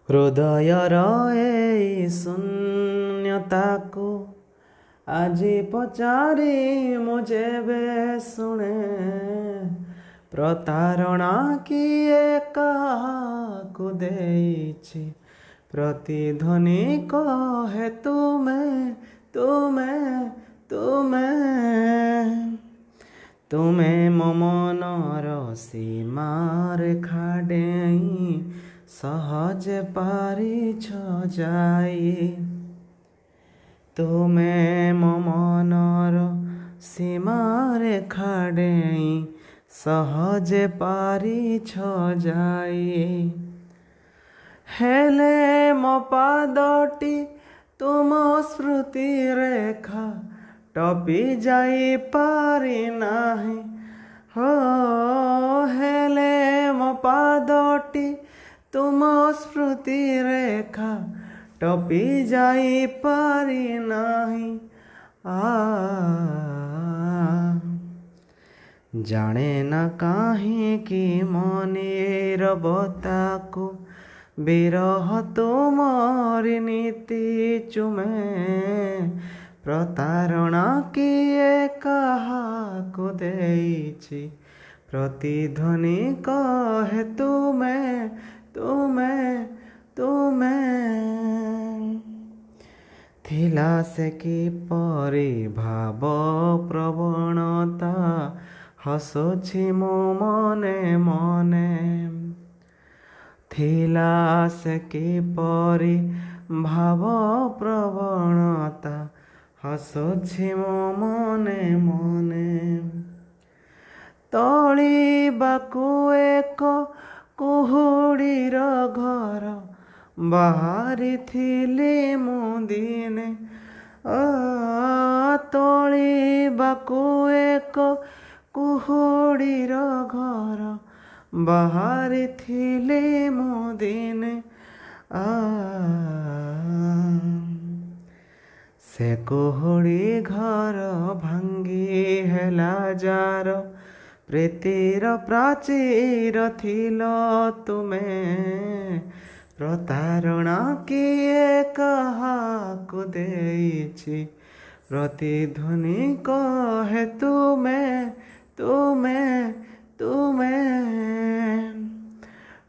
ହୃଦୟର ଏଇ ଶୂନ୍ୟତାକୁ ଆଜି ପଚାରି ମୁଁ ଯେବେ ଶୁଣେ, ପ୍ରତାରଣା କିଏ କାହାକୁ ଦେଇଛି, ପ୍ରତିଧ୍ୱନି କହେ ତୁମେ ତୁମେ ତୁମେ ତୁମେ ମୋ ମନର ସୀମାରେଖା ଡେଇଁ ସହଜେ ପାରିଛ ଯାଇ। ତୁମେ ମୋ ମନର ସୀମାରେଖା ଡେଇଁ ସହଜେ ପାରିଛ ଯାଇ। ହେଲେ ମୋ ପାଦଟି ତୁମ ସ୍ମୃତି ରେଖା ଟପି ଯାଇ ପାରି ନାହିଁ। ହୋ ହେଲେ ମୋ ପାଦଟି ତୁମ ସ୍ମୃତି ରେଖା ଟପି ଯାଇ ପାରି ନାହିଁ। ଜାଣେ ନା କାହିଁକି ମୋ ନୀରବତାକୁ ବିରହ ତୁମରି ନୀତି ଚୁମେ, ପ୍ରତାରଣା କିଏ କାହାକୁ ଦେଇଛି, ପ୍ରତିଧ୍ୱନି କହେ ତୁମେ ତୁମେ ତୁମେ। ଥିଲା ସେ କିପରି ଭାବ ପ୍ରବଣତା, ହସୁଛି ମୁଁ ମନେ ମନେ। ଥିଲା ସେ କିପରି ଭାବ ପ୍ରବଣତା, ହସୁଛି ମୁଁ ମନେ ମନେ। ତୋଳିବାକୁ ଏକ କୁହୁଡ଼ିର ଘର ବାହାରିଥିଲି ମୁଁ ଦିନେ। ତୋଳିବାକୁ ଏକ କୁହୁଡ଼ିର ଘର ବାହାରିଥିଲି ମୁଁ ଦିନେ। ସେ କୁହୁଡ଼ି ଘର ଭାଙ୍ଗି ହେଲା ଜାର, ପ୍ରୀତିର ପ୍ରାଚୀର ଥିଲ ତୁମେ, ପ୍ରତାରଣା କିଏ କାହାକୁ ଦେଇଛି, ପ୍ରତିଧ୍ୱନି କହେ ତୁମେ ତୁମେ ତୁମେ।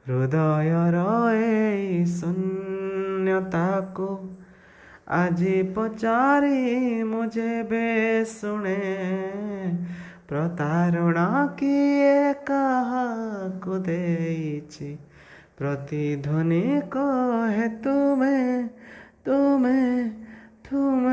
ହୃଦୟର ଏଇ ଶୂନ୍ୟତାକୁ ଆଜି ପଚାରି ମୁଁ ଯେବେ ଶୁଣେ, ପ୍ରତାରଣା କିଏ କାହାକୁ ଦେଇଛି, ପ୍ରତିଧ୍ୱନି କହେ ତୁମେ ତୁମେ ତୁମେ।